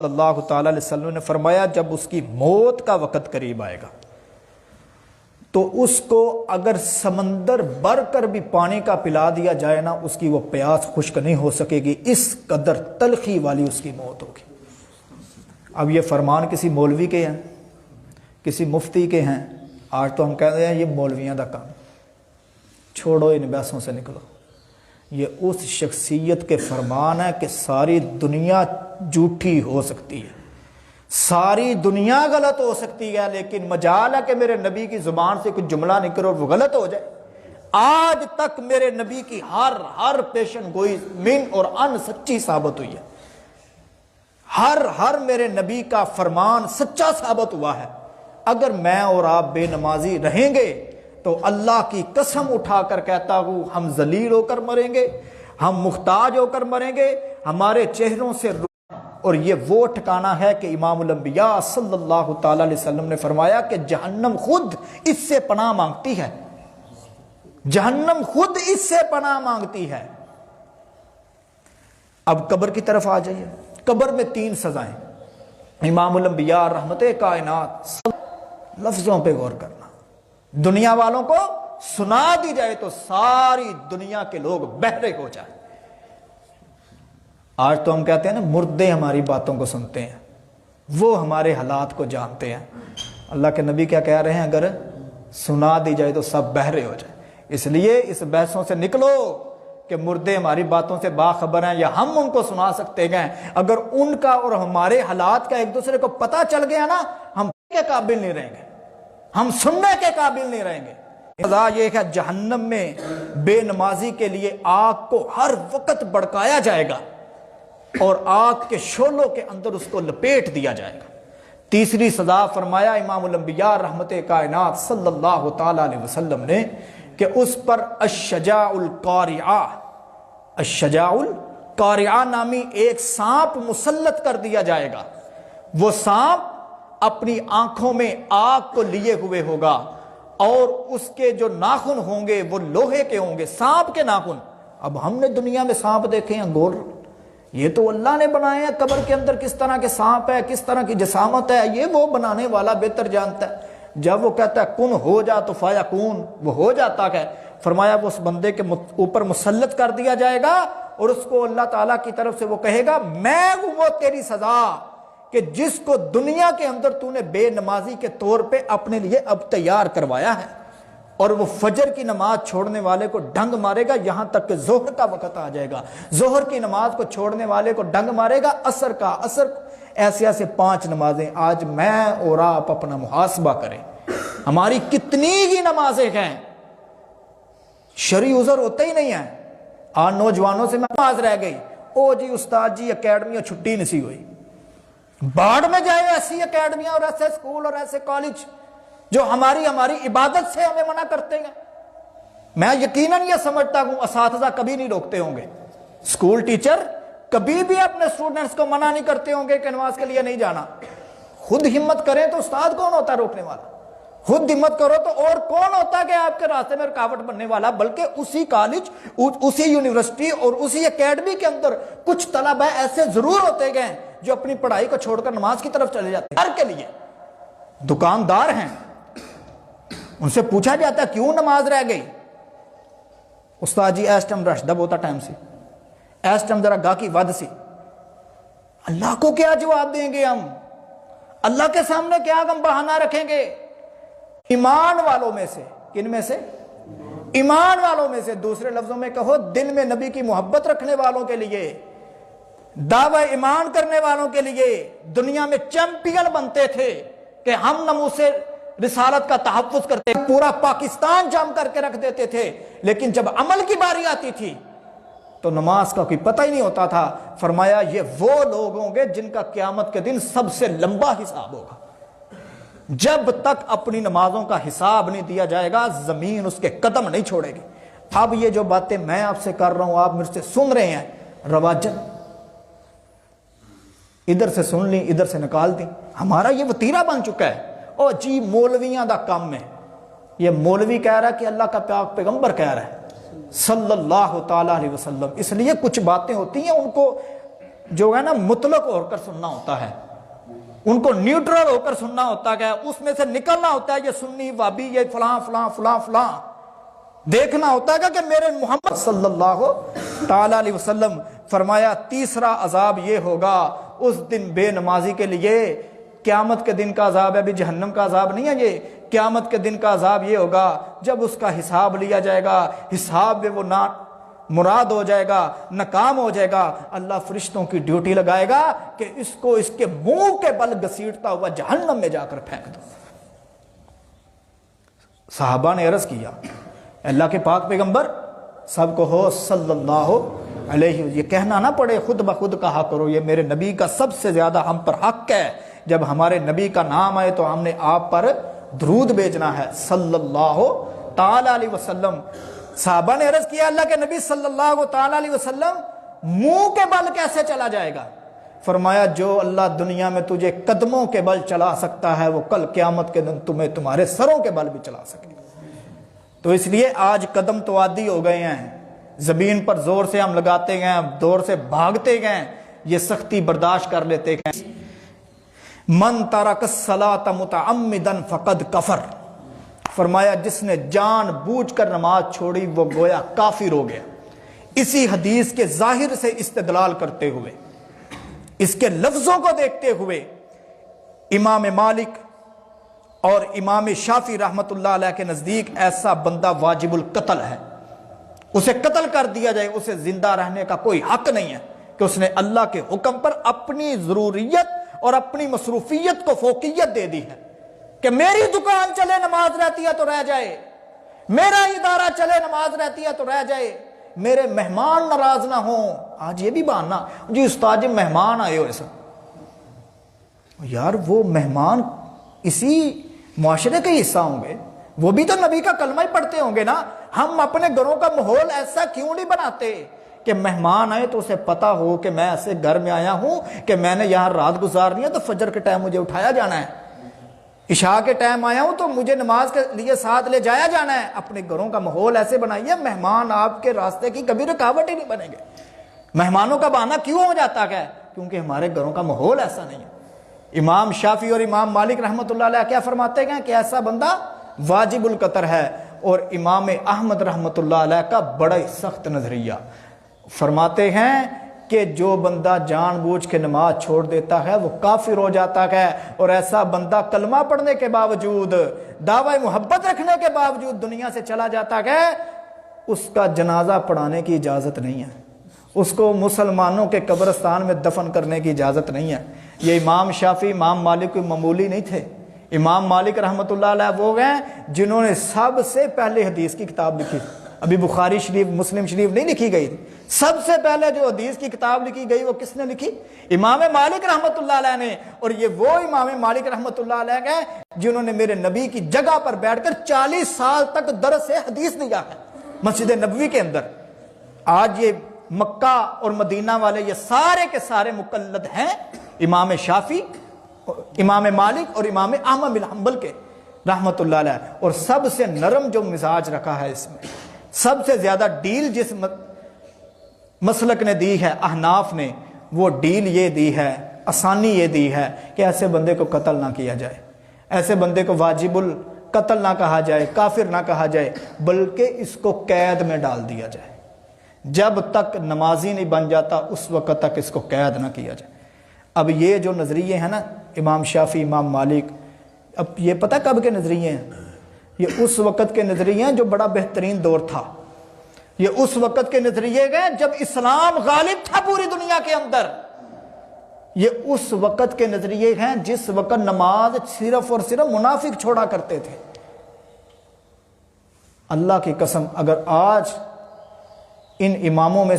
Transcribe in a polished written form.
اللہ تعالیٰ علیہ وسلم نے فرمایا جب اس کی موت کا وقت قریب آئے گا تو اس کو اگر سمندر بھر کر بھی پانی کا پلا دیا جائے نا اس کی وہ پیاس خشک نہیں ہو سکے گی، اس قدر تلخی والی اس کی موت ہوگی۔ اب یہ فرمان کسی مولوی کے ہیں، کسی مفتی کے ہیں؟ آج تو ہم کہتے ہیں یہ مولویاں دا کام، چھوڑو ان بحثوں سے نکلو۔ یہ اس شخصیت کے فرمان ہے کہ ساری دنیا جھوٹی ہو سکتی ہے، ساری دنیا غلط ہو سکتی ہے، لیکن مجال ہے کہ میرے نبی کی زبان سے کچھ جملہ نکلے اور وہ غلط ہو جائے۔ آج تک میرے نبی کی ہر پیشن گوئی من اور ان سچی ثابت ہوئی ہے، ہر میرے نبی کا فرمان سچا ثابت ہوا ہے۔ اگر میں اور آپ بے نمازی رہیں گے تو اللہ کی قسم اٹھا کر کہتا ہوں ہم ذلیل ہو کر مریں گے، ہم محتاج ہو کر مریں گے، ہمارے چہروں سے اور یہ وہ ٹھکانہ ہے کہ امام الانبیاء صلی اللہ تعالی علیہ وسلم نے فرمایا کہ جہنم خود اس سے پناہ مانگتی ہے، جہنم خود اس سے پناہ مانگتی ہے۔ اب قبر کی طرف آ جائیے۔ قبر میں 3 سزائیں، امام الانبیاء رحمت کائنات لفظوں پہ غور کرنا، دنیا والوں کو سنا دی جائے تو ساری دنیا کے لوگ بہرے ہو جائیں۔ آج تو ہم کہتے ہیں نا مردے ہماری باتوں کو سنتے ہیں، وہ ہمارے حالات کو جانتے ہیں۔ اللہ کے نبی کیا کہہ رہے ہیں؟ اگر سنا دی جائے تو سب بہرے ہو جائیں۔ اس لیے اس بحثوں سے نکلو کہ مردے ہماری باتوں سے باخبر ہیں یا ہم ان کو سنا سکتے ہیں۔ اگر ان کا اور ہمارے حالات کا ایک دوسرے کو پتہ چل گیا نا، ہم کے قابل نہیں رہیں گے، ہم سننے کے قابل نہیں رہیں گے۔ سزا یہ ہے جہنم میں بے نمازی کے لیے آگ کو ہر وقت بھڑکایا جائے گا اور آگ کے شعلوں کے اندر اس کو لپیٹ دیا جائے گا۔ تیسری سزا فرمایا امام الانبیاء رحمت کائنات صلی اللہ تعالی علیہ وسلم نے کہ اس پر الشجاع القارعہ، الشجاع القارعہ نامی ایک سانپ مسلط کر دیا جائے گا۔ وہ سانپ اپنی آنکھوں میں آگ کو لیے ہوئے ہوگا اور اس کے جو ناخن ہوں گے وہ لوہے کے ہوں گے، سانپ کے ناخن۔ اب ہم نے دنیا میں سانپ دیکھے ہیں گور، یہ تو اللہ نے بنائے ہیں۔ قبر کے اندر کس طرح کے سانپ ہے، کس طرح کی جسامت ہے، یہ وہ بنانے والا بہتر جانتا ہے۔ جب وہ کہتا ہے کن ہو جا تو فیکون، وہ ہو جاتا ہے۔ فرمایا وہ اس بندے کے اوپر مسلط کر دیا جائے گا اور اس کو اللہ تعالیٰ کی طرف سے وہ کہے گا میں ہوں وہ تیری سزا کہ جس کو دنیا کے اندر تو نے بے نمازی کے طور پہ اپنے لیے اب تیار کروایا ہے۔ اور وہ فجر کی نماز چھوڑنے والے کو ڈنگ مارے گا یہاں تک کہ ظہر کا وقت آ جائے گا، ظہر کی نماز کو چھوڑنے والے کو ڈنگ مارے گا عصر کا، عصر ایسے 5 نمازیں۔ آج میں اور آپ اپنا محاسبہ کریں، ہماری کتنی ہی نمازیں ہیں، شرعی عذر ہوتا ہی نہیں ہے۔ آج نوجوانوں سے میں نماز رہ گئی، او جی استاد جی اکیڈمیوں چھٹی نسی ہوئی۔ باڑ میں جائے ایسی اکیڈمیاں اور ایسے اسکول اور ایسے کالج جو ہماری عبادت سے ہمیں منع کرتے ہیں۔ میں یقیناً یہ سمجھتا ہوں اساتذہ کبھی نہیں روکتے ہوں گے، اسکول ٹیچر کبھی بھی اپنے اسٹوڈنٹس کو منع نہیں کرتے ہوں گے کہ نماز کے لیے نہیں جانا۔ خود ہمت کریں تو استاد کون ہوتا ہے روکنے والا؟ خود ہمت کرو تو اور کون ہوتا ہے کہ آپ کے راستے میں رکاوٹ بننے والا؟ بلکہ اسی کالج، اسی یونیورسٹی اور اسی اکیڈمی کے اندر کچھ طلبہ ایسے ضرور ہوتے گئے جو اپنی پڑھائی کو چھوڑ کر نماز کی طرف چلے جاتے ہیں۔ ہر کے لیے دکاندار ہیں، ان سے پوچھا جاتا ہے کیوں نماز رہ گئی؟ استاد جی اس ٹائم رش دب ہوتا ٹائم سے، اس ٹائم ذرا گاہکی ود سی۔ اللہ کو کیا جواب دیں گے ہم؟ اللہ کے سامنے کیا ہم بہانہ رکھیں گے؟ ایمان والوں میں سے، کن میں سے؟ ایمان والوں میں سے، دوسرے لفظوں میں کہو دل میں نبی کی محبت رکھنے والوں کے لیے، دعوی ایمان کرنے والوں کے لیے دنیا میں چیمپئن بنتے تھے کہ ہم ناموس رسالت کا تحفظ کرتے، پورا پاکستان جم کر کے رکھ دیتے تھے، لیکن جب عمل کی باری آتی تھی تو نماز کا کوئی پتہ ہی نہیں ہوتا تھا۔ فرمایا یہ وہ لوگ ہوں گے جن کا قیامت کے دن سب سے لمبا حساب ہوگا۔ جب تک اپنی نمازوں کا حساب نہیں دیا جائے گا زمین اس کے قدم نہیں چھوڑے گی۔ اب یہ جو باتیں میں آپ سے کر رہا ہوں آپ مجھ سے سن رہے ہیں، رواجن ادھر سے سن لی ادھر سے نکال دی، ہمارا یہ وتیرہ بن چکا ہے۔ او جی مولویاں دا کام ہے، یہ مولوی کہہ رہا ہے کہ اللہ کا پاک پیغمبر کہہ رہا ہے صلی اللہ تعالی علیہ وسلم۔ اس لیے کچھ باتیں ہوتی ہیں ان کو جو ہے نا مطلق ہو کر سننا ہوتا ہے، ان کو نیوٹرل ہو کر سننا ہوتا ہے، اس میں سے نکلنا ہوتا ہے یہ سنی وابی یہ فلاں فلاں فلاں فلاں، دیکھنا ہوتا ہے کہ میرے محمد صلی اللہ تعالی علیہ وسلم فرمایا تیسرا عذاب یہ ہوگا اس دن بے نمازی کے لیے، قیامت کے دن کا عذاب ہے، ابھی جہنم کا عذاب نہیں ہے یہ، قیامت کے دن کا عذاب یہ ہوگا جب اس کا حساب لیا جائے گا، حساب میں وہ نہ مراد ہو جائے گا، ناکام ہو جائے گا، اللہ فرشتوں کی ڈیوٹی لگائے گا کہ اس کو اس کے منہ کے بل گھسیٹتا ہوا جہنم میں جا کر پھینک دو۔ صحابہ نے عرض کیا اللہ کے پاک پیغمبر سب کو ہو صلی اللہ علیہ وسلم، یہ کہنا نہ پڑے خود بخود کہا کرو یہ میرے نبی کا سب سے زیادہ ہم پر حق ہے، جب ہمارے نبی کا نام آئے تو ہم نے آپ پر درود بھیجنا ہے صلی اللہ تعالی علیہ وسلم۔ صحابہ نے عرض کیا اللہ کے نبی صلی اللہ تعالی علیہ وسلم منہ کے بل کیسے چلا جائے گا؟ فرمایا جو اللہ دنیا میں تجھے قدموں کے بل چلا سکتا ہے وہ کل قیامت کے دن تمہیں تمہارے سروں کے بل بھی چلا سکے گا۔ تو اس لیے آج قدم تو عادی ہو گئے ہیں، زمین پر زور سے ہم لگاتے گئے، دور سے بھاگتے گئے، یہ سختی برداشت کر لیتے گئے۔ من ترک الصلاۃ متعمدا فقد کفر، فرمایا جس نے جان بوجھ کر نماز چھوڑی وہ گویا کافر ہو گیا۔ اسی حدیث کے ظاہر سے استدلال کرتے ہوئے، اس کے لفظوں کو دیکھتے ہوئے امام مالک اور امام شافعی رحمت اللہ علیہ کے نزدیک ایسا بندہ واجب القتل ہے، اسے قتل کر دیا جائے، اسے زندہ رہنے کا کوئی حق نہیں ہے کہ اس نے اللہ کے حکم پر اپنی ضروریت اور اپنی مصروفیت کو فوقیت دے دی ہے کہ میری دکان چلے نماز رہتی ہے تو رہ جائے، میرا ادارہ چلے نماز رہتی ہے تو رہ جائے، میرے مہمان ناراض نہ ہوں۔ آج یہ بھی بہانا جی استاد جی مہمان آئے ہو ایسا، یار وہ مہمان اسی معاشرے کے حصہ ہوں گے، وہ بھی تو نبی کا کلمہ ہی پڑھتے ہوں گے نا۔ ہم اپنے گھروں کا ماحول ایسا کیوں نہیں بناتے کہ مہمان آئے تو اسے پتا ہو کہ میں ایسے گھر میں آیا ہوں کہ میں نے یہاں رات گزارنی ہے تو فجر کے ٹائم مجھے اٹھایا جانا ہے، عشاء کے ٹائم آیا ہوں تو مجھے نماز کے لیے ساتھ لے جایا جانا ہے۔ اپنے گھروں کا ماحول ایسے بنائیے مہمان آپ کے راستے کی کبھی رکاوٹ ہی نہیں بنیں گے۔ مہمانوں کا بہانہ کیوں ہو جاتا ہے؟ کیونکہ ہمارے گھروں کا ماحول ایسا نہیں ہے۔ امام شافعی اور امام مالک رحمت اللہ علیہ کیا فرماتے ہیں کہ ایسا بندہ واجب القتل ہے، اور امام احمد رحمت اللہ علیہ کا بڑا ہی سخت نظریہ فرماتے ہیں کہ جو بندہ جان بوجھ کے نماز چھوڑ دیتا ہے وہ کافر ہو جاتا ہے، اور ایسا بندہ کلمہ پڑھنے کے باوجود دعوی محبت رکھنے کے باوجود دنیا سے چلا جاتا ہے، اس کا جنازہ پڑھانے کی اجازت نہیں ہے، اس کو مسلمانوں کے قبرستان میں دفن کرنے کی اجازت نہیں ہے۔ یہ امام شافعی امام مالک کوئی معمولی نہیں تھے۔ امام مالک رحمت اللہ علیہ وہ گئے جنہوں نے سب سے پہلے حدیث کی کتاب لکھی، ابھی بخاری شریف مسلم شریف نہیں لکھی گئی تھی، سب سے پہلے جو حدیث کی کتاب لکھی گئی وہ کس نے لکھی؟ امام مالک رحمت اللہ علیہ نے۔ اور یہ وہ امام مالک رحمت اللہ علیہ گئے جنہوں نے میرے نبی کی جگہ پر بیٹھ کر 40 سال تک درس حدیث دیا ہے مسجد نبوی کے اندر۔ آج یہ مکہ اور مدینہ والے یہ سارے کے سارے مقلد ہیں امام شافعی، امام مالک اور امام احمد بن حنبل کے رحمت اللہ علیہ، اور سب سے نرم جو مزاج رکھا ہے اس میں، سب سے زیادہ ڈیل جس مسلک نے دی ہے احناف نے، وہ ڈیل یہ دی ہے، آسانی یہ دی ہے کہ ایسے بندے کو قتل نہ کیا جائے، ایسے بندے کو واجب القتل نہ کہا جائے، کافر نہ کہا جائے، بلکہ اس کو قید میں ڈال دیا جائے، جب تک نمازی نہیں بن جاتا اس وقت تک اس کو قید نہ کیا جائے۔ اب یہ جو نظریے ہیں نا امام شافعی امام مالک، اب یہ پتہ کب کے نظریے ہیں؟ یہ اس وقت کے نظریے ہیں جو بڑا بہترین دور تھا، یہ اس وقت کے نظریے گئے جب اسلام غالب تھا پوری دنیا کے اندر، یہ اس وقت کے نظریے ہیں جس وقت نماز صرف اور صرف منافق چھوڑا کرتے تھے۔ اللہ کی قسم اگر آج ان اماموں میں